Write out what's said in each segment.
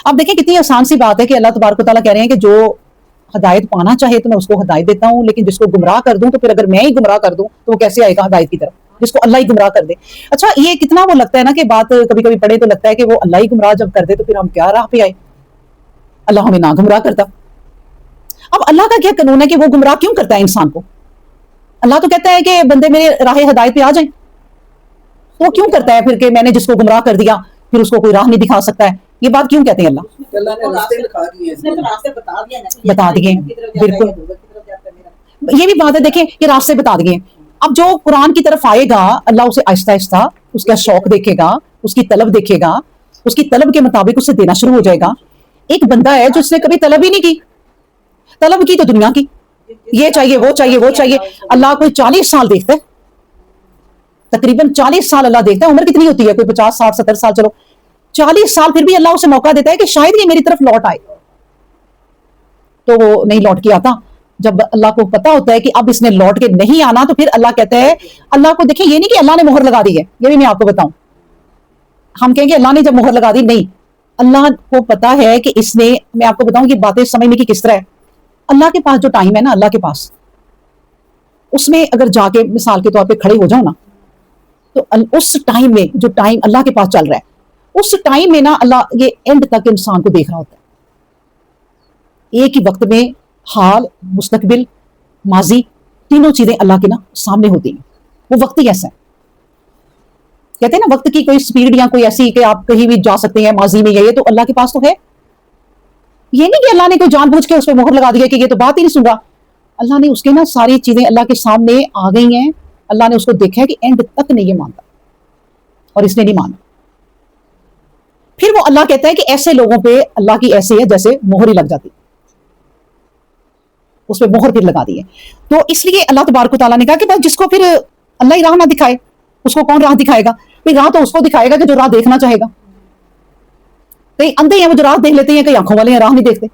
اب دیکھیں کتنی آسان سی بات ہے کہ اللہ تبارک و تعالیٰ کہہ رہے ہیں کہ جو ہدایت پانا چاہے تو میں اس کو ہدایت دیتا ہوں، لیکن جس کو گمراہ کر دوں تو پھر اگر میں ہی گمراہ کر دوں تو وہ کیسے آئے گا ہدایت کی طرف، جس کو اللہ ہی گمراہ کر دے۔ اچھا یہ کتنا وہ لگتا ہے نا کہ بات کبھی کبھی پڑھے تو لگتا ہے کہ وہ اللہ ہی گمراہ جب کر دے تو پھر ہم کیا راہ پہ آئے، اللہ ہمیں نہ گمراہ کرتا۔ اب اللہ کا کیا قانون ہے کہ وہ گمراہ کیوں کرتا ہے انسان کو؟ اللہ تو کہتا ہے کہ بندے میرے راہ ہدایت پہ آ جائیں، وہ کیوں کرتا ہے پھر کہ میں نے جس کو گمراہ کر دیا پھر اس کو کوئی راہ نہیں دکھا سکتا ہے؟ یہ بات کیوں کہتے ہیں اللہ بتا دیے، بالکل یہ بھی بات ہے، دیکھیں یہ راستے بتا دیے۔ اب جو قرآن کی طرف آئے گا اللہ اسے آہستہ آہستہ اس کا شوق دیکھے گا، اس کی طلب دیکھے گا، اس کی طلب کے مطابق اسے دینا شروع ہو جائے گا۔ ایک بندہ ہے جو اس نے کبھی طلب ہی نہیں کی، طلب کی تو دنیا کی، یہ چاہیے وہ چاہیے وہ چاہیے۔ اللہ کوئی 40 سال دیکھتا ہے، تقریباً 40 سال اللہ دیکھتا ہے۔ عمر کتنی ہوتی ہے؟ کوئی 50 60 70 سال، چلو 40 سال، پھر بھی اللہ اسے موقع دیتا ہے کہ شاید یہ میری طرف لوٹ آئے، تو وہ نہیں لوٹ کے آتا۔ جب اللہ کو پتا ہوتا ہے کہ اب اس نے لوٹ کے نہیں آنا تو پھر اللہ کہتا ہے، اللہ کو دیکھیں یہ نہیں کہ اللہ نے مہر لگا دی ہے، یہ بھی میں آپ کو بتاؤں، ہم کہیں گے اللہ نے جب مہر لگا دی، نہیں، اللہ کو پتا ہے کہ اس نے، میں آپ کو بتاؤں یہ باتیں سمجھنے کی کس طرح ہے۔ اللہ کے پاس جو ٹائم ہے نا، اللہ کے پاس اس میں اگر جا کے مثال کے طور پہ کھڑے ہو جاؤ نا، تو اس ٹائم میں جو ٹائم اللہ کے پاس چل رہا ہے، اس ٹائم میں نا اللہ یہ اینڈ تک انسان کو دیکھ رہا ہوتا ہے۔ ایک ہی وقت میں حال، مستقبل، ماضی، تینوں چیزیں اللہ کے نا سامنے ہوتی ہیں۔ وہ وقت ہی ایسا ہے، کہتے ہیں نا وقت کی کوئی سپیڈ یا کوئی ایسی کہ آپ کہیں بھی جا سکتے ہیں ماضی میں، یہ تو اللہ کے پاس تو ہے۔ یہ نہیں کہ اللہ نے کوئی جان بوجھ کے اس پہ مہر لگا دیا کہ یہ تو بات ہی نہیں سن رہا، اللہ نے اس کے نا ساری چیزیں اللہ کے سامنے آ گئی ہیں، اللہ نے اس کو دیکھا ہے کہ اینڈ تک نہیں یہ مانتا، اور اس نے نہیں مانا۔ پھر وہ اللہ کہتا ہے کہ ایسے لوگوں پہ اللہ کی ایسے ہے جیسے مہر ہی لگ جاتی، اس پہ مہر پھر لگا دی ہے۔ تو اس لیے اللہ تبارک و تعالیٰ نے کہا کہ بس جس کو پھر اللہ ہی راہ نہ دکھائے اس کو کون راہ دکھائے گا؟ پھر راہ تو اس کو دکھائے گا کہ جو راہ دیکھنا چاہے گا۔ کئی اندھے ہیں وہ جو راہ دیکھ لیتے ہیں، کئی آنکھوں والے ہیں راہ نہیں دیکھتے،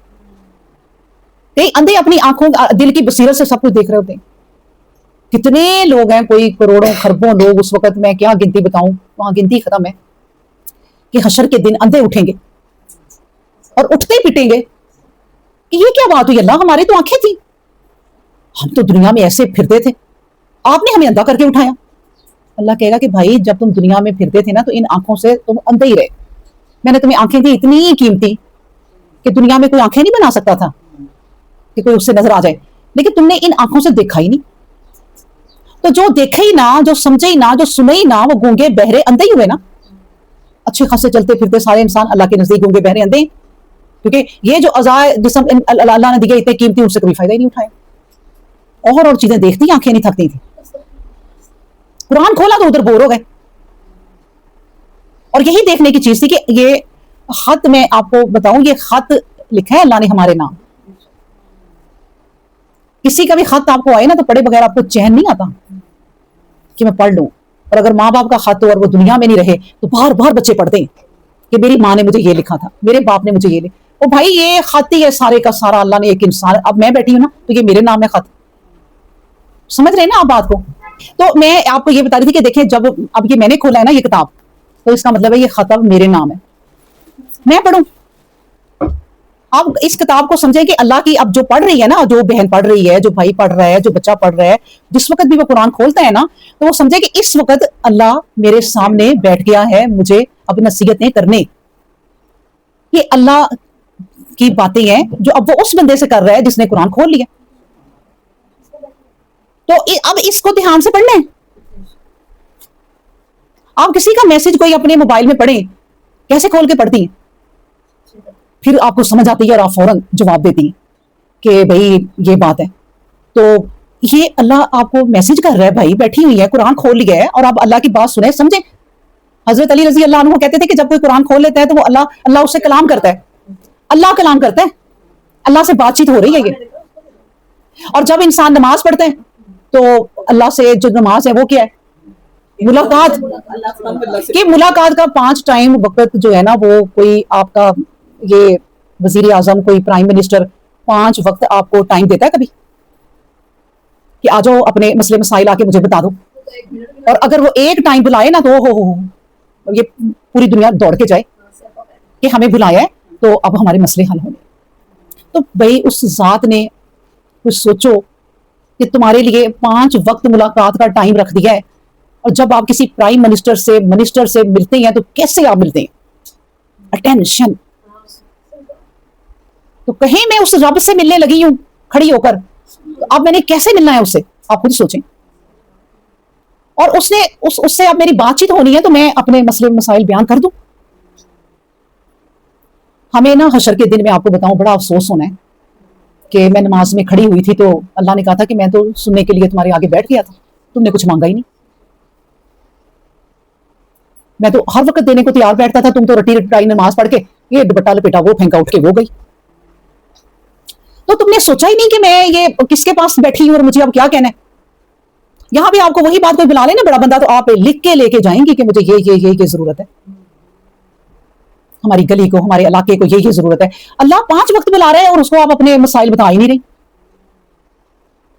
کئی اندھے اپنی آنکھوں دل کی بصیرت سے سب کچھ دیکھ رہے ہوتے ہیں۔ کتنے لوگ ہیں، کوئی کروڑوں خربوں لوگ اس وقت، میں کیا گنتی بتاؤں، وہاں گنتی ختم ہے کہ حشر کے دن اندھے اٹھیں گے اور اٹھتے پٹیں گے کہ یہ کیا بات ہوئی اللہ، ہماری تو آنکھیں تھیں، ہم تو دنیا میں ایسے پھرتے تھے، آپ نے ہمیں اندھا کر کے اٹھایا۔ اللہ کہے گا کہ بھائی جب تم دنیا میں پھرتے تھے نا تو ان آنکھوں سے تم اندھے ہی رہے، میں نے تمہیں آنکھیں دی اتنی قیمتی کہ دنیا میں کوئی آنکھیں نہیں بنا سکتا تھا کہ کوئی اس سے نظر آ جائے، لیکن تم نے ان آنکھوں سے دیکھا ہی نہیں، تو جو دیکھے ہی نہ، جو سمجھے ہی نہ، جو سنے ہی نہ، وہ گونگے بہرے اندھے ہی ہوئے نا۔ اچھے خاصے چلتے پھرتے سارے انسان اللہ کے نزدیک گونگے بہرے اندھے، کیونکہ یہ جو اعضائے جسم اللہ نے دیے اتنے قیمتی، ان سے کبھی فائدہ ہی نہیں اٹھایا، اور چیزیں دیکھتی آنکھیں نہیں تھکتی تھی۔ قرآن کھولا تو ادھر بور ہو گئے، اور یہی دیکھنے کی چیز تھی کہ یہ خط، میں آپ کو بتاؤں یہ خط لکھا ہے اللہ نے ہمارے نام۔ کسی کا بھی خط آپ کو آئے نا تو پڑھے بغیر آپ کو چین نہیں آتا کہ میں پڑھ لوں، اور اگر ماں باپ کا خط ہو اور وہ دنیا میں نہیں رہے تو بار بار بچے پڑھتے ہیں کہ میری ماں نے مجھے یہ لکھا تھا، میرے باپ نے مجھے یہ لکھا، او بھائی یہ خط ہی ہے سارے کا سارا، اللہ نے ایک انسان، اب میں بیٹھی ہوں نا تو یہ میرے نام ہے خط، سمجھ رہے ہیں نا آپ بات کو؟ تو میں آپ کو یہ بتا رہی تھی کہ دیکھیں جب اب یہ میں نے کھولا ہے نا یہ کتاب، تو اس کا مطلب ہے یہ خط اب میرے نام ہے، میں پڑھوں۔ اب اس کتاب کو سمجھیں کہ اللہ کی، اب جو پڑھ رہی ہے نا، جو بہن پڑھ رہی ہے، جو بھائی پڑھ رہا ہے، جو بچہ پڑھ رہا ہے، جس وقت بھی وہ قرآن کھولتا ہے نا تو وہ سمجھے کہ اس وقت اللہ میرے سامنے بیٹھ گیا ہے مجھے اب نصیحتیں کرنے، یہ اللہ کی باتیں ہیں جو اب وہ اس بندے سے کر رہا ہے جس نے قرآن کھول لیا، تو اب اس کو دھیان سے پڑھنا ہے۔ آپ کسی کا میسج کوئی اپنے موبائل میں پڑھیں، کیسے کھول کے پڑھتی ہیں؟ پھر آپ کو سمجھ آتی ہے اور آپ فوراً جواب دیتی ہیں کہ بھئی یہ بات ہے، تو یہ اللہ آپ کو میسج کر رہا ہے، بھائی بیٹھی ہوئی ہے قرآن کھول لیا ہے اور آپ اللہ کی بات سنیں سمجھیں۔ حضرت علی رضی اللہ عنہ کہتے تھے کہ جب کوئی قرآن کھول لیتا ہے تو وہ اللہ اس سے کلام کرتا ہے، اللہ کلام کرتا ہے، اللہ سے بات چیت ہو رہی ہے یہ۔ اور جب انسان نماز پڑھتے ہیں تو اللہ سے جو نماز ہے وہ کیا ہے؟ ملاقات، کہ ملاقات کا 5 ٹائم وقت جو ہے نا وہ کوئی آپ کا یہ وزیر اعظم، کوئی پرائم منسٹر 5 وقت آپ کو ٹائم دیتا ہے کبھی کہ آ جاؤ اپنے مسئلے مسائل آ کے مجھے بتا دو؟ اور اگر وہ ایک ٹائم بلائے نا تو ہو یہ پوری دنیا دوڑ کے جائے کہ ہمیں بلایا ہے تو اب ہمارے مسئلے حل ہوں گے. تو بھائی اس ذات نے کچھ سوچو کہ تمہارے لیے 5 وقت ملاقات کا ٹائم رکھ دیا ہے, اور جب آپ کسی پرائم منسٹر سے ملتے ہیں تو کیسے آپ ملتے ہیں؟ اٹینشن. تو کہیں میں اس رب سے ملنے لگی ہوں کھڑی ہو کر, تو اب میں نے کیسے ملنا ہے اس سے؟ آپ خود سوچیں. اور اس سے اب میری بات چیت ہونی ہے تو میں اپنے مسئلے مسائل بیان کر دوں. ہمیں نا حشر کے دن میں آپ کو بتاؤں بڑا افسوس ہونا ہے کہ میں نماز میں کھڑی ہوئی تھی تو اللہ نے کہا تھا کہ میں تو سننے کے لیے تمہارے آگے بیٹھ گیا تھا, تم نے کچھ مانگا ہی نہیں. میں تو ہر وقت دینے کو تیار بیٹھتا تھا, تم تو رٹی رٹائی نماز پڑھ کے یہ دوپٹہ لپیٹا وہ پھینکا اٹھ کے وہ گئی. تو تم نے سوچا ہی نہیں کہ میں یہ کس کے پاس بیٹھی ہوں اور مجھے اب کیا کہنا ہے. یہاں بھی آپ کو وہی بات کوئی بلا لے نا بڑا بندہ, تو آپ لکھ کے لے کے جائیں گی کہ مجھے یہ ضرورت ہے, ہماری گلی کو, ہمارے علاقے کو یہ ضرورت ہے. اللہ 5 وقت بلا رہے ہیں اور اس کو آپ اپنے مسائل بتا ہی نہیں رہی,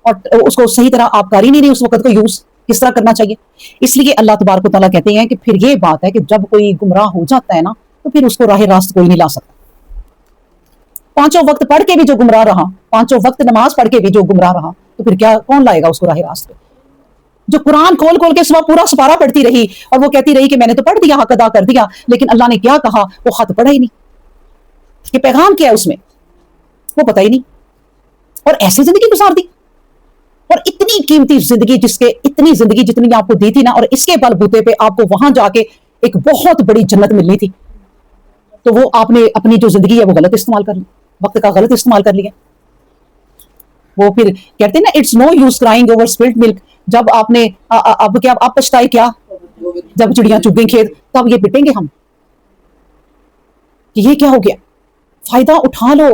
اور اس کو صحیح طرح آپ کر ہی نہیں رہی اس وقت کو یوز کس طرح کرنا چاہیے. اس لیے اللہ تبارک و تعالیٰ کہتے ہیں کہ پھر یہ بات ہے کہ جب کوئی گمراہ ہو جاتا ہے نا تو پھر اس کو راہ راست کوئی نہیں لا سکتا. 5 وقت پڑھ کے بھی جو گمراہ رہا, 5 وقت نماز پڑھ کے بھی جو گمراہ رہا, تو پھر کیا کون لائے گا اس کو راہ راست؟ جو قرآن کھول کھول کے پورا سپارہ پڑھتی رہی اور وہ کہتی رہی کہ میں نے تو پڑھ دیا, حق ادا کر دیا, لیکن اللہ نے کیا کہا وہ خط پڑھا ہی نہیں کہ پیغام کیا ہے اس میں وہ پتہ ہی نہیں, اور ایسی زندگی گزار دی. اور اتنی قیمتی زندگی, جس کے اتنی زندگی جتنی آپ کو دی تھی نا, اور اس کے بل بوتے پہ آپ کو وہاں جا کے ایک بہت بڑی جنت ملنی تھی, تو وہ آپ نے اپنی جو زندگی ہے وہ غلط استعمال کر لی, وقت کا غلط استعمال کر لیا. وہ پھر کہتے ہیں نا it's no use crying over spilt milk. جب آپ نے اب کیا آپ پچھتائے کیا جب چڑیاں چگ گئیں کھیت, تب یہ پٹیں گے ہم کہ یہ کیا ہو گیا. فائدہ اٹھا لو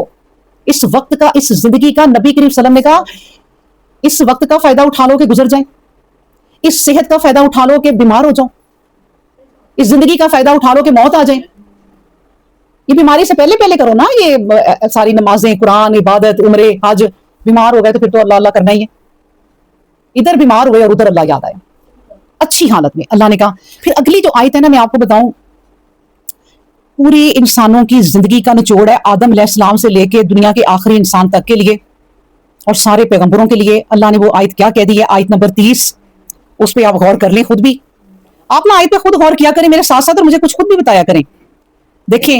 اس وقت کا, اس زندگی کا. نبی کریم صلی اللہ علیہ وسلم نے کہا اس وقت کا فائدہ اٹھا لو کہ گزر جائیں, اس صحت کا فائدہ اٹھا لو کہ بیمار ہو جاؤ, اس زندگی کا فائدہ اٹھا لو کہ موت آ جائے. یہ بیماری سے پہلے پہلے کرو نا, یہ ساری نمازیں, قرآن, عبادت, عمرے, حج. بیمار ہو گئے تو پھر تو اللہ اللہ کرنا ہی ہے. ادھر بیمار ہوئے اور ادھر اللہ یاد آیا اچھی حالت میں. اللہ نے کہا پھر اگلی جو آیت ہے نا, میں آپ کو بتاؤں پوری انسانوں کی زندگی کا نچوڑ ہے, آدم علیہ السلام سے لے کے دنیا کے آخری انسان تک کے لیے اور سارے پیغمبروں کے لیے. اللہ نے وہ آیت کیا کہہ دی ہے, آیت نمبر 30. اس پہ آپ غور کر لیں خود بھی, آپ نا آیت پہ خود غور کیا کریں میرے ساتھ ساتھ, اور مجھے کچھ خود بھی بتایا کریں. دیکھیں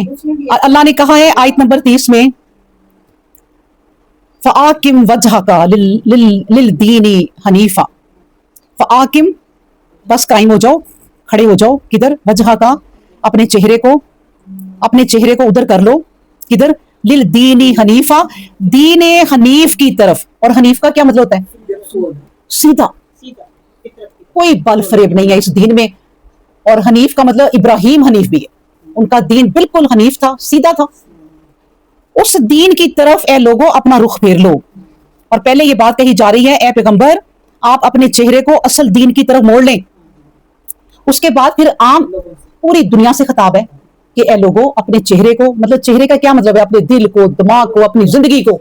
اللہ نے کہا ہے آیت نمبر 30 میں فَآقِمْ وَجْهَكَ لِلدِّينِ حَنِيفًا. فَآقِمْ بس قائم ہو جاؤ, کھڑے ہو جاؤ. کدھر؟ وجہ کا, اپنے چہرے کو ادھر کر لو. کدھر؟ للدین حنیفہ, دین حنیف کی طرف. اور حنیف کا کیا مطلب ہوتا ہے؟ سیدھا, کوئی بل فریب نہیں ہے اس دین میں. اور حنیف کا مطلب ابراہیم حنیف بھی ہے, ان کا دین بالکل حنیف تھا, سیدھا تھا. اس دین کی طرف اے لوگوں اپنا رخ پھیر لو. اور پہلے یہ بات کہی جا رہی ہے اے پیغمبر آپ اپنے چہرے کو اصل دین کی طرف موڑ لیں. اس کے بعد پھر عام پوری دنیا سے خطاب ہے کہ اے لوگوں اپنے چہرے کو, مطلب چہرے کا کیا مطلب ہے؟ اپنے دل کو, دماغ کو, اپنی زندگی کو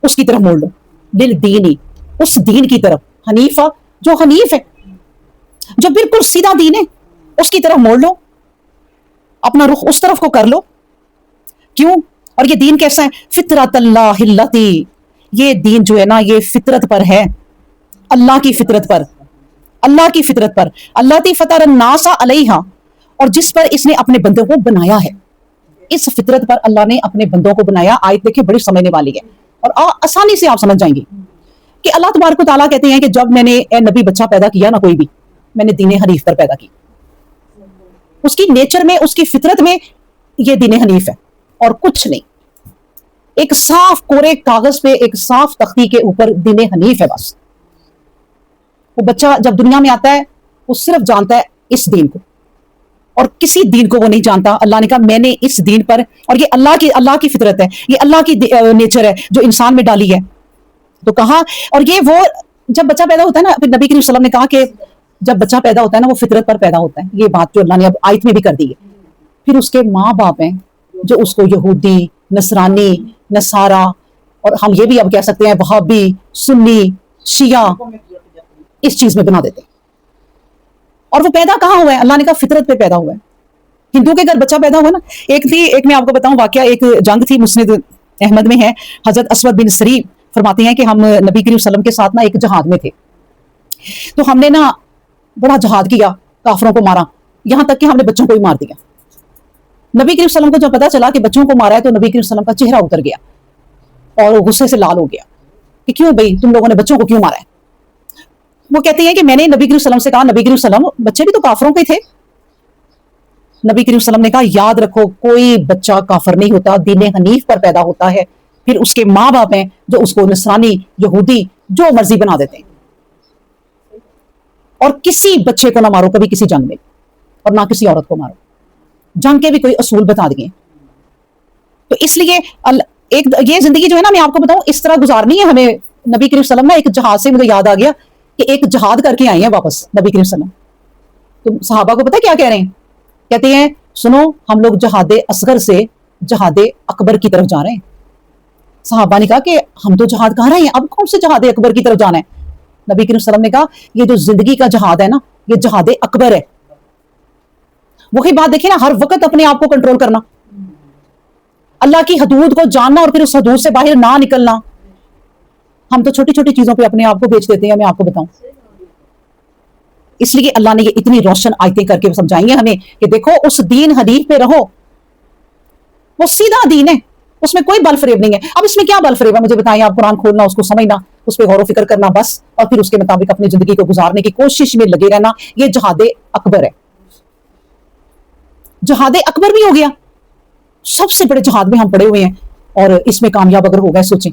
اس کی طرف موڑ لو. دل دینی, اس دین کی طرف. حنیفہ جو حنیف ہے, جو بالکل سیدھا دین ہے, اس کی طرف موڑ لو, اپنا رخ اس طرف کو کر لو. کیوں؟ اور یہ دین کیسا ہے؟ فطرت اللہ التی, یہ دین جو ہے نا یہ فطرت پر ہے, اللہ کی فطرت پر, اللہ کی فطرت پر. اللہ تی فطر الناس علیہا, اور جس پر اس نے اپنے بندوں کو بنایا ہے. اس فطرت پر اللہ نے اپنے بندوں کو بنایا. آیت دیکھیں بڑی سمجھنے والی ہے اور آسانی سے آپ سمجھ جائیں گی کہ اللہ تبارک و تعالیٰ کہتے ہیں کہ جب میں نے اے نبی بچہ پیدا کیا نا, کوئی بھی, میں نے دین حنیف پر پیدا کی. اس کی نیچر میں, اس کی فطرت میں یہ دین حنیف ہے اور کچھ نہیں. ایک صاف کورے کاغذ پہ, ایک صاف تختی کے اوپر دین حنیف ہے بس. وہ بچہ جب دنیا میں آتا ہے وہ صرف جانتا ہے اس دین کو, اور کسی دین کو وہ نہیں جانتا. اللہ نے کہا میں نے اس دین پر, اور یہ اللہ کی فطرت ہے, یہ اللہ کی نیچر ہے جو انسان میں ڈالی ہے. تو کہا, اور یہ وہ جب بچہ پیدا ہوتا ہے نا, پھر نبی کریم صلی اللہ علیہ وسلم نے کہا کہ جب بچہ پیدا ہوتا ہے نا وہ فطرت پر پیدا ہوتا ہے. یہ بات جو اللہ نے اب آیت میں بھی کر دی ہے. پھر اس کے ماں باپ ہیں جو اس کو یہودی, نصرانی, نصارہ, اور ہم یہ بھی اب کہہ سکتے ہیں وہابی, سنی, شیعہ, اس چیز میں بنا دیتے ہیں. اور وہ پیدا کہاں ہوا ہے؟ اللہ نے کہا فطرت پہ پیدا ہوا ہے. ہندو کے گھر بچہ پیدا ہوا نا. ایک میں آپ کو بتاؤں واقعہ, ایک جنگ تھی, مسند احمد میں ہے, حضرت اسود بن سری فرماتے ہیں کہ ہم نبی کریم صلی اللہ علیہ وسلم کے ساتھ نا ایک جہاد میں تھے, تو ہم نے نا بڑا جہاد کیا, کافروں کو مارا, یہاں تک کہ ہم نے بچوں کو ہی مار دیا. نبی کریم صلی اللہ علیہ وسلم کو جب پتا چلا کہ بچوں کو مارا ہے, تو نبی کریم صلی اللہ علیہ وسلم کا چہرہ اتر گیا اور وہ غصے سے لال ہو گیا کہ کیوں بھائی تم لوگوں نے بچوں کو کیوں مارا ہے. وہ کہتے ہیں کہ میں نے نبی کریم صلی اللہ علیہ وسلم سے کہا, نبی کریم صلی اللہ علیہ وسلم بچے بھی تو کافروں کے تھے. نبی کریم صلی اللہ علیہ وسلم نے کہا یاد رکھو کوئی بچہ کافر نہیں ہوتا, دین حنیف پر پیدا ہوتا ہے, پھر اس کے ماں باپ ہیں جو اس کو نصرانی, یہودی, جو مرضی بنا دیتے ہیں. اور کسی بچے کو نہ مارو کبھی کسی جنگ میں, اور نہ کسی عورت کو مارو. جنگ کے بھی کوئی اصول بتا دیے. تو اس لیے یہ زندگی جو ہے نا, میں آپ کو بتاؤں اس طرح گزارنی ہے ہمیں. نبی کریم صلی اللہ علیہ وسلم نا ایک جہاد سے مجھے یاد آ گیا کہ ایک جہاد کر کے آئے ہیں واپس نبی کریم صلی اللہ علیہ وسلم. تو صحابہ کو پتہ کیا کہہ رہے ہیں, کہتے ہیں سنو ہم لوگ جہاد اصغر سے جہاد اکبر کی طرف جا رہے ہیں. صحابہ نے کہا کہ ہم تو جہاد کہاں رہے ہیں, اب کون سے جہاد اکبر کی طرف جانا ہے. نبی کریم صلی اللہ علیہ وسلم نے کہا یہ جو زندگی کا جہاد ہے نا, یہ جہاد اکبر ہے. وہی بات دیکھیں نا, ہر وقت اپنے آپ کو کنٹرول کرنا, اللہ کی حدود کو جاننا اور پھر اس حدود سے باہر نہ نکلنا. ہم تو چھوٹی چھوٹی چیزوں پہ اپنے آپ کو بیچ دیتے ہیں, میں آپ کو بتاؤں. اس لیے اللہ نے یہ اتنی روشن آیتیں کر کے سمجھائیں گے ہمیں کہ دیکھو اس دین حنیف پہ رہو, وہ سیدھا دین ہے, اس میں کوئی بل فریب نہیں ہے. اب اس میں کیا بل فریب ہے مجھے بتائیں, آپ قرآن کھولنا, اس کو سمجھنا, اس پہ غور و فکر کرنا بس, اور پھر اس کے مطابق اپنی زندگی کو گزارنے کی کوشش میں لگے رہنا. یہ جہاد اکبر ہے. جہاد اکبر بھی ہو گیا, سب سے بڑے جہاد میں ہم پڑے ہوئے ہیں, اور اس میں کامیاب اگر ہو گئے سوچیں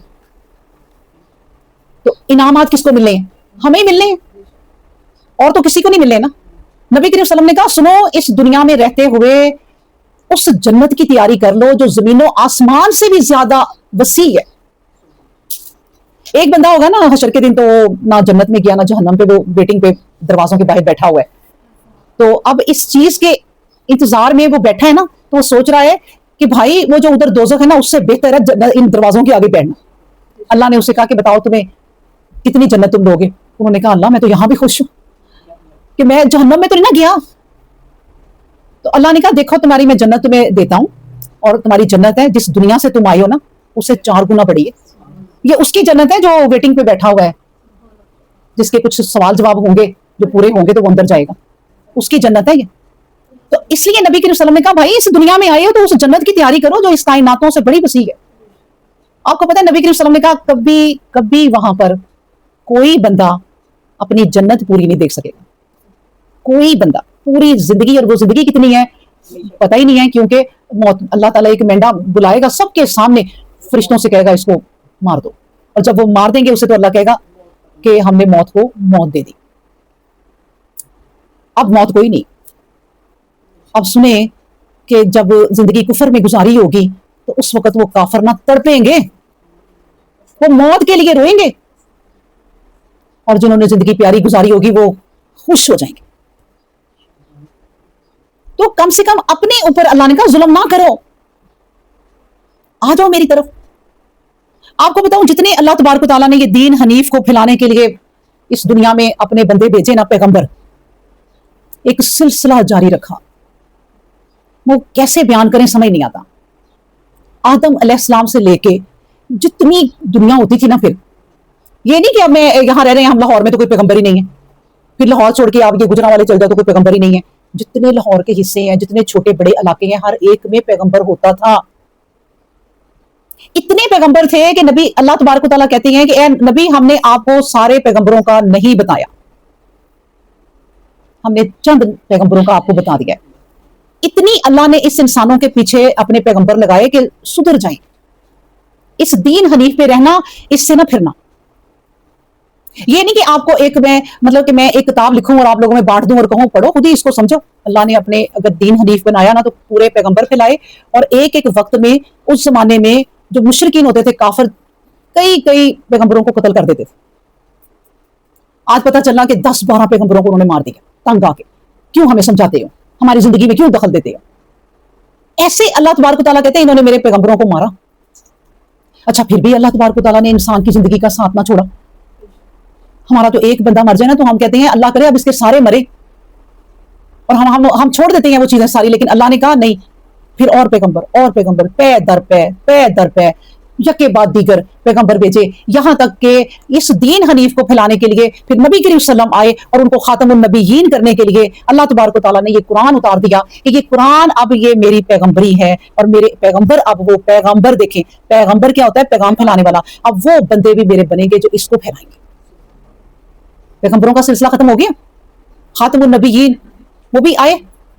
تو انعامات کس کو ملنے ہیں, ہمیں ملنے ہیں, اور تو کسی کو نہیں ملے نا. نبی کریم صلی اللہ علیہ وسلم نے کہا سنو اس دنیا میں رہتے ہوئے اس جنت کی تیاری کر لو جو زمین و آسمان سے بھی زیادہ وسیع ہے. ایک بندہ ہوگا نا حشر کے دن, تو نہ جنت میں گیا نہ جہنم پہ, وہ ویٹنگ پہ دروازوں کے باہر بیٹھا ہوا ہے. تو اب اس چیز کے انتظار میں وہ بیٹھا ہے نا, تو وہ سوچ رہا ہے کہ بھائی وہ جو ادھر دوزخ ہے نا, اس سے بہتر ہے ان دروازوں کے آگے بیٹھنا. اللہ نے اسے کہا کہ بتاؤ تمہیں کتنی جنت تم لوگے. انہوں نے کہا اللہ میں تو یہاں بھی خوش ہوں کہ میں جہنم میں تو نہیں نہ گیا. تو اللہ نے کہا دیکھو تمہاری میں جنت تمہیں دیتا ہوں, اور تمہاری جنت ہے جس دنیا سے تم آئے ہو نا, اس سے 4 گنا بڑی ہے. یہ اس کی جنت ہے جو ویٹنگ پہ بیٹھا ہوا ہے, جس کے کچھ سوال جواب ہوں گے, جو پورے ہوں گے تو وہ اندر جائے گا. اس کی جنت ہے یہ. تو اس لیے نبی کریم صلی اللہ علیہ وسلم نے کہا بھائی اس دنیا میں آئے ہو تو اس جنت کی تیاری کرو جو اس کائناتوں سے بڑی وسیع ہے. آپ کو پتہ ہے نبی کریم صلی اللہ علیہ وسلم نے کہا کبھی وہاں پر کوئی بندہ اپنی جنت پوری نہیں دیکھ سکے گا. کوئی بندہ پوری زندگی, اور وہ زندگی کتنی ہے پتہ ہی نہیں ہے, کیونکہ موت اللہ تعالیٰ ایک مینڈا بلائے گا سب کے سامنے, فرشتوں سے کہے گا اس کو مار دو, اور جب وہ مار دیں گے اسے تو اللہ کہے گا کہ ہم نے موت کو موت دے دی. اب موت کوئی نہیں. اب سنیں کہ جب زندگی کفر میں گزاری ہوگی تو اس وقت وہ کافر نہ تڑپیں گے, وہ موت کے لیے روئیں گے, اور جنہوں نے زندگی پیاری گزاری ہوگی وہ خوش ہو جائیں گے. تو کم سے کم اپنے اوپر اللہ نے کہا ظلم نہ کرو, آ جاؤ میری طرف. آپ کو بتاؤں جتنے اللہ تبارک و تعالیٰ نے یہ دین حنیف کو پھیلانے کے لیے اس دنیا میں اپنے بندے بھیجے نا, پیغمبر, ایک سلسلہ جاری رکھا. وہ کیسے بیان کریں سمجھ نہیں آتا. آدم علیہ السلام سے لے کے جتنی دنیا ہوتی تھی نا, پھر یہ نہیں کہ اب میں یہاں رہ رہے ہیں ہم لاہور میں تو کوئی پیغمبر ہی نہیں ہے, پھر لاہور چھوڑ کے آپ یہ گجرا والے چل جاؤ تو کوئی پیغمبر ہی نہیں ہے. جتنے لاہور کے حصے ہیں, جتنے چھوٹے بڑے علاقے ہیں, ہر ایک میں پیغمبر ہوتا تھا. اتنے پیغمبر تھے کہ نبی اللہ تبارک و تعالیٰ کہتے ہیں کہ اے نبی ہم نے آپ کو سارے پیغمبروں کا نہیں بتایا, ہم نے چند پیغمبروں کا آپ کو بتا دیا ہے. اتنی اللہ نے اس انسانوں کے پیچھے اپنے پیغمبر لگائے کہ سدھر جائیں, اس دین حنیف پہ رہنا, اس سے نہ پھرنا. یہ نہیں کہ آپ کو ایک میں ایک کتاب لکھوں اور آپ لوگوں میں بانٹ دوں اور کہوں پڑھو خود ہی اس کو سمجھو. اللہ نے اپنے اگر دین حنیف بنایا نا تو پورے پیغمبر پھیلائے, اور ایک ایک وقت میں اس زمانے میں جو مشرکین ہوتے تھے کافر, کئی پیغمبروں کو قتل کر دیتے تھے. آج پتہ چلنا کہ 10-12 پیغمبروں کو انہوں نے مار دیا تنگ آ کے. کیوں ہمیں سمجھاتے ہو, ہماری زندگی میں کیوں دخل دیتے ہو؟ ایسے اللہ تبارک و تعالیٰ کہتے ہیں انہوں نے میرے پیغمبروں کو مارا. اچھا پھر بھی اللہ تبارک و تعالیٰ نے انسان کی زندگی کا ساتھ نہ چھوڑا. ہمارا تو ایک بندہ مر جائے نا تو ہم کہتے ہیں اللہ کرے اب اس کے سارے مرے, اور ہم چھوڑ دیتے ہیں وہ چیزیں ساری، لیکن اللہ نے کہا نہیں، پھر اور پیغمبر پے در پے یکے بعد دیگر پیغمبر بھیجے، یہاں تک کہ اس دین حنیف کو پھیلانے کے لیے پھر نبی کریم صلی اللہ علیہ وسلم آئے اور ان کو خاتم النبیین کرنے کے لیے اللہ تبارک و تعالیٰ نے یہ قرآن اتار دیا کہ یہ قرآن اب یہ میری پیغمبری ہے، اور میرے پیغمبر اب وہ پیغمبر، دیکھیں پیغمبر کیا ہوتا ہے؟ پیغام پھیلانے والا، اب وہ بندے بھی میرے بنیں گے جو اس کو پھیلائیں گے۔ پیغمبروں کا سلسلہ ختم ہو گیا، خاتم النبیین وہ بھی آئے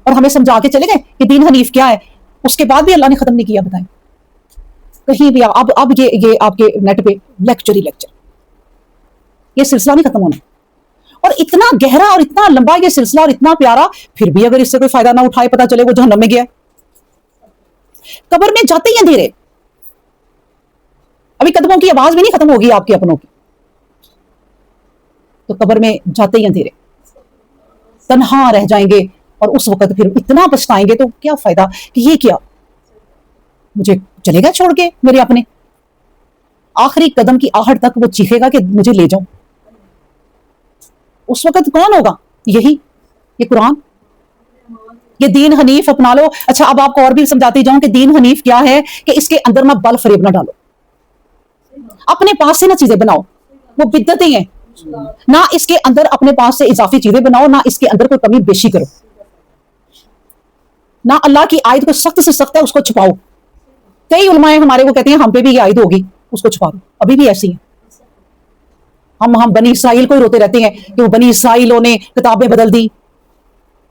اور ہمیں سمجھا کے چلے گئے کہ دین حنیف کیا ہے، اس کے بعد بھی اللہ نے ختم نہیں کیا۔ بتائیں کہیں بھی اب یہ آپ کے نیٹ پہ لیکچر ہی لیکچر، یہ سلسلہ نہیں ختم ہونا، اور اتنا گہرا اور اتنا لمبا یہ سلسلہ اور اتنا پیارا، پھر بھی اگر اس سے کوئی فائدہ نہ اٹھائے، پتہ چلے وہ جہنم میں گیا۔ قبر میں جاتے ہی اندھیرے، ابھی قدموں کی آواز بھی نہیں ختم ہوگی آپ کے اپنوں کی، تو قبر میں جاتے ہی اندھیرے، تنہا رہ جائیں گے، اور اس وقت پھر اتنا پچھتائیں گے، تو کیا فائدہ کہ یہ کیا مجھے چلے گا چھوڑ کے میرے اپنے، آخری قدم کی آہٹ تک وہ چیخے گا کہ مجھے لے جاؤں۔ اس وقت کون ہوگا؟ یہی یہ قرآن، یہ دین حنیف اپنا لو۔ اچھا اب آپ کو اور بھی سمجھاتی جاؤں کہ دین حنیف کیا ہے، کہ اس کے اندر نہ بل فریب نہ ڈالو، اپنے پاس سے نہ چیزیں بناؤ، وہ بدعتیں ہیں، نہ اس کے اندر اپنے پاس سے اضافی چیزیں بناؤ، نہ اس کے اندر کوئی کمی بیشی کرو، نہ اللہ کی آیت کو سخت سے سخت ہے اس کو چھپاؤ۔ کئی علماء ہمارے کو کہتے ہیں ہم پہ بھی یہ آیت ہوگی، اس کو چھپا دو، ابھی بھی ایسی ہیں۔ ہم بنی اسرائیل کو ہی روتے رہتے ہیں کہ وہ بنی اسرائیلوں نے کتابیں بدل دی،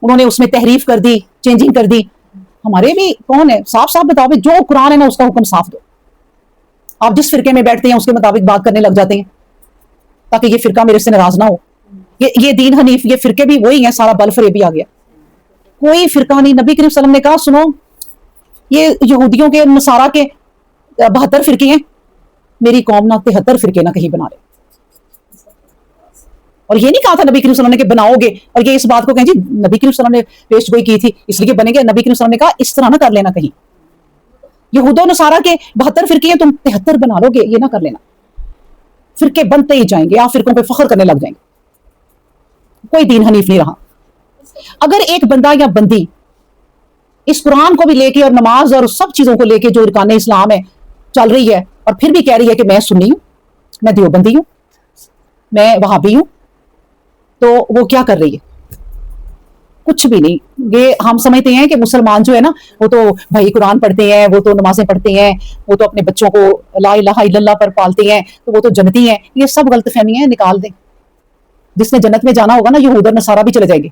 انہوں نے اس میں تحریف کر دی، چینجنگ کر دی۔ ہمارے بھی کون ہے؟ صاف صاف بتاؤ، جو قرآن ہے نا اس کا حکم صاف دو۔ آپ جس فرقے میں بیٹھتے ہیں اس کے مطابق بات کرنے لگ جاتے ہیں تاکہ یہ فرقہ میرے سے ناراض نہ ہو۔ یہ دین حنیف، یہ فرقے بھی وہی ہیں، سارا بل فریب بھی آ گیا، کوئی فرقہ نہیں۔ نبی کریم صلی اللہ علیہ وسلم نے کہا سنو، یہ یہودیوں کے نصارہ کے 72 فرقے ہیں، میری قوم نہ 73 فرقے نہ کہیں بنا لے۔ اور یہ نہیں کہا تھا نبی کریم صلی اللہ علیہ وسلم نے کہ بناؤ گے، اور یہ اس بات کو کہیں جی نبی کریم صلی اللہ علیہ وسلم نے پیش گوئی کی تھی اس لیے بنیں گے۔ نبی کریم صلی اللہ علیہ وسلم نے کہا اس طرح نہ کر لینا، کہیں یہود و نصارہ کے 72 فرقے ہیں، تم 73 بنا لو گے، یہ نہ کر لینا۔ فرقے بنتے ہی جائیں گے، آپ فرقوں پہ فخر کرنے لگ جائیں گے، کوئی دین حنیف نہیں رہا۔ اگر ایک بندہ یا بندی اس قرآن کو بھی لے کے اور نماز اور سب چیزوں کو لے کے جو ارکان اسلام ہے چل رہی ہے، اور پھر بھی کہہ رہی ہے کہ میں سنی ہوں، میں دیوبندی ہوں، میں وہابی ہوں، تو وہ کیا کر رہی ہے؟ کچھ بھی نہیں۔ یہ ہم سمجھتے ہیں کہ مسلمان جو ہے نا وہ تو بھائی قرآن پڑھتے ہیں، وہ تو نمازیں پڑھتے ہیں، وہ تو اپنے بچوں کو لا الہ الا اللہ پر پالتے ہیں، تو وہ تو جنتی ہیں۔ یہ سب غلط فہمیاں ہیں، نکال دیں۔ جس نے جنت میں جانا ہوگا نا، یہود اور نصارہ بھی چلے جائیں گے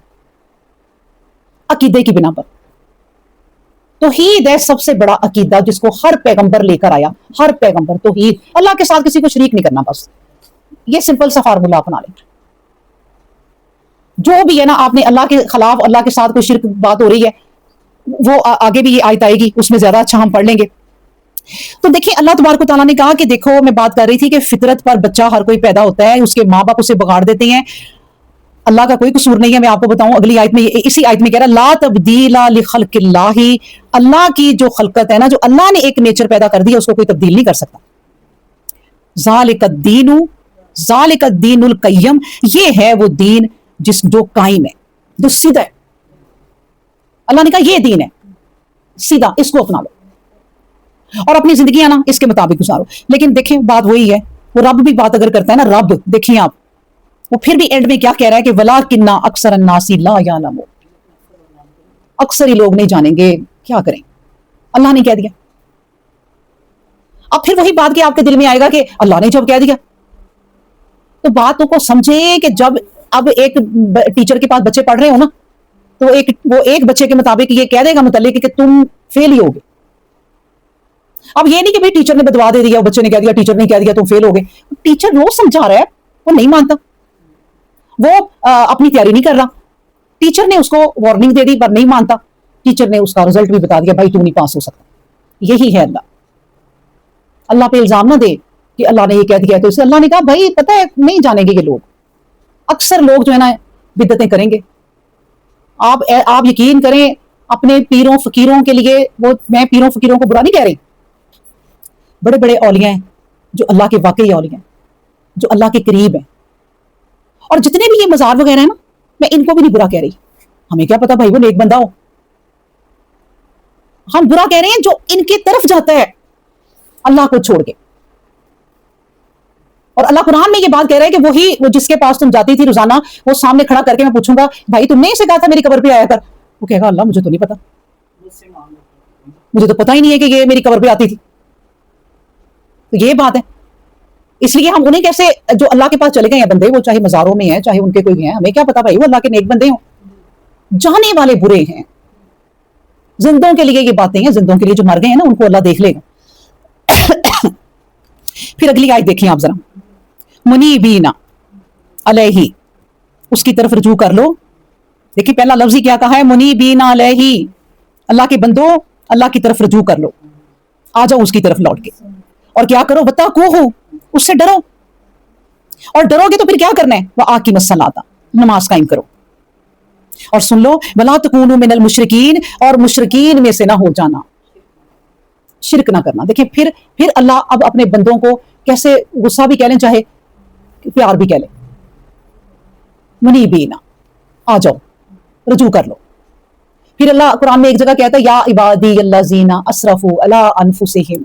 عقیدے کی بنا پر۔ توحید ہے سب سے بڑا عقیدہ جس کو ہر پیغمبر لے کر آیا، ہر پیغمبر توحید، اللہ کے ساتھ کسی کو شریک نہیں کرنا، بس یہ سمپل سا فارمولہ اپنا لیں۔ جو بھی ہے نا، آپ نے اللہ کے خلاف، اللہ کے ساتھ کوئی شرک بات ہو رہی ہے، وہ آگے بھی یہ آیت آئے گی، اس میں زیادہ اچھا ہم پڑھ لیں گے۔ تو دیکھیں اللہ تبارک و تعالیٰ نے کہا کہ دیکھو میں بات کر رہی تھی کہ فطرت پر بچہ ہر کوئی پیدا ہوتا ہے، اس کے ماں باپ اسے بگاڑ دیتے ہیں، اللہ کا کوئی قصور نہیں ہے۔ میں آپ کو بتاؤں اگلی آیت میں، اسی آیت میں کہہ رہا لا تبدیل لخلق اللہ، اللہ کی جو خلقت ہے نا، جو اللہ نے ایک نیچر پیدا کر دیا، اس کو کوئی تبدیل نہیں کر سکتا۔ ذالک الدین، ذالک الدین القیم، یہ ہے وہ دین جو قائم ہے، جو سیدھا ہے۔ اللہ نے کہا یہ دین ہے سیدھا، اس کو اپنا لو اور اپنی زندگیاں نا اس کے مطابق گزارو۔ لیکن دیکھیں بات وہی ہے، وہ رب بھی بات اگر کرتا ہے نا، رب دیکھیں آپ، وہ پھر بھی اینڈ میں کیا کہہ رہا ہے کہ وَلَٰكِنَّ أَكْثَرَ النَّاسِ لَا يَعْلَمُونَ، اکثر ہی لوگ نہیں جانیں گے، کیا کریں، اللہ نے کہہ دیا۔ اب پھر وہی بات کہ آپ کے دل میں آئے گا کہ اللہ نے جب کہہ دیا، تو باتوں کو سمجھے کہ جب اب ایک ٹیچر کے پاس بچے پڑھ رہے ہو نا، تو وہ ایک بچے کے مطابق یہ کہہ دے گا متعلق کہ تم فیل ہی ہوگے۔ اب یہ نہیں کہ بھائی ٹیچر نے بدوا دے دیا، بچے نے کہہ دیا، ٹیچر نے کہہ دیا تم فیل ہوگے، ٹیچر روز سمجھا رہا ہے، وہ نہیں مانتا، وہ اپنی تیاری نہیں کر رہا، ٹیچر نے اس کو وارننگ دے دی پر نہیں مانتا، ٹیچر نے اس کا رزلٹ بھی بتا دیا، بھائی تو نہیں پاس ہو سکتا۔ یہی ہے اللہ پہ الزام نہ دے کہ اللہ نے یہ کہہ دیا، تو اسے اللہ نے کہا بھائی پتہ ہے نہیں جانیں گے یہ لوگ، اکثر لوگ جو ہے نا بدعتیں کریں گے۔ آپ یقین کریں اپنے پیروں فقیروں کے لیے، وہ میں پیروں فقیروں کو برا نہیں کہہ رہی، بڑے بڑے اولیاء ہیں جو اللہ کے واقعی اولیاء ہیں، جو اللہ کے قریب ہیں، اور جتنے بھی یہ مزار وغیرہ ہیں نا، میں ان کو بھی نہیں برا کہہ رہی، ہمیں کیا پتا بھائی وہ نیک بندہ ہو. ہم برا کہہ رہے ہیں جو ان کی طرف جاتا ہے اللہ کو چھوڑ کے. اور اللہ قرآن میں یہ بات کہہ رہا ہے کہ وہی وہ جس کے پاس تم جاتی تھی روزانہ, وہ سامنے کھڑا کر کے میں پوچھوں گا بھائی تم نے اسے کہا تھا میری قبر پہ آیا کر, وہ کہے گا اللہ مجھے تو نہیں پتا, مجھے تو پتا ہی نہیں ہے کہ یہ میری قبر پہ آتی تھی. تو یہ بات ہے. اس لیے ہم انہیں کیسے جو اللہ کے پاس چلے گئے ہیں بندے, وہ چاہے مزاروں میں ہیں چاہے ان کے کوئی ہیں, ہمیں کیا پتا بھائی وہ اللہ کے نیک بندے ہوں. جانے والے برے ہیں. زندوں کے لیے یہ باتیں ہیں, زندوں کے لیے جو مر گئے ہیں نا ان کو اللہ دیکھ لے گا. پھر اگلی آیت دیکھیں آپ ذرا, منیبین علیہ, اس کی طرف رجوع کر لو. دیکھیں پہلا لفظ ہی کیا کہا ہے, منیبین علیہ, اللہ کے بندو اللہ کی طرف رجوع کر لو, آ جاؤ اس کی طرف لوٹ کے. اور کیا کرو, وَاتَّقُوهُ, اس سے ڈرو. اور ڈرو گے تو پھر کیا کرنا ہے, وَآقِمُوا الصَّلَاةَ, نماز قائم کرو. اور سن لو, وَلَا تَكُونُوا مِنَ الْمُشْرِكِينَ, اور مشرکین میں سے نہ ہو جانا, شرک نہ کرنا. دیکھیں پھر اللہ اب اپنے بندوں کو کیسے, غصہ بھی کہہ لیں چاہے پیار بھی کہہ لیں, منیبین, آ جاؤ رجوع کر لو. پھر اللہ قرآن میں ایک جگہ کہتا ہے یا عبادی الذین اسرفوا علی انفسہم,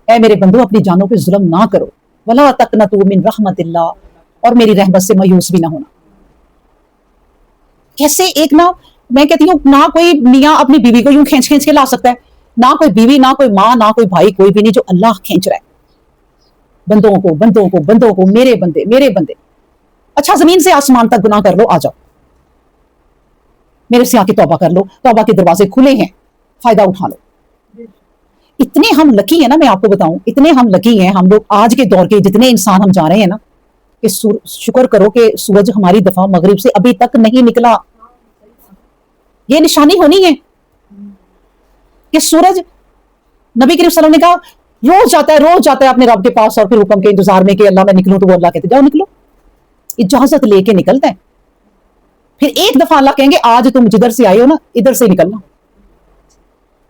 اے میرے بندو اپنی جانوں پہ ظلم نہ کرو, ولا تقنطوا من رحمت اللہ, اور میری رحمت سے مایوس بھی نہ ہونا. کیسے ایک میں کہتی ہوں نہ کوئی میاں اپنی بیوی کو یوں کھینچ کھینچ کے لا سکتا ہے, نہ کوئی بیوی, نہ کوئی ماں, نہ کوئی بھائی, کوئی بھی نہیں, جو اللہ کھینچ رہا ہے بندوں کو بندوں کو بندوں کو, میرے بندے میرے بندے. اچھا زمین سے آسمان تک گناہ کر لو, آ جاؤ میرے سے آ کے توبہ کر لو, توبہ کے دروازے کھلے ہیں, فائدہ اٹھا لو. اتنے ہم لکی ہیں نا, میں آپ کو بتاؤں اتنے ہم لکی ہیں ہم لوگ آج کے دور کے جتنے انسان ہم جا رہے ہیں نا, کہ شکر کرو کہ سورج ہماری دفعہ مغرب سے ابھی تک نہیں نکلا. یہ نشانی ہونی ہے کہ سورج, نبی کریم صلی اللہ علیہ وسلم نے کہا روز جاتا ہے اپنے رب کے پاس, اور پھر حکم کے انتظار میں کہ اللہ میں نکلوں, تو وہ اللہ کہتے جاؤ نکلو, اجازت لے کے نکلتا ہے. پھر ایک دفعہ اللہ کہیں گے آج تم جدھر سے آئے ہو نا ادھر سے نکلنا,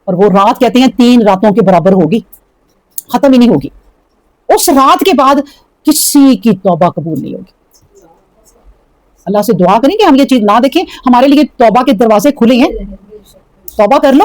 اور وہ رات کہتے ہیں 3 راتوں کے برابر ہوگی, ختم ہی نہیں ہوگی. اس رات کے بعد کسی کی توبہ قبول نہیں ہوگی. اللہ سے دعا کریں کہ ہم یہ چیز نہ دیکھیں, ہمارے لیے توبہ کے دروازے کھلے ہیں, توبہ کر لو.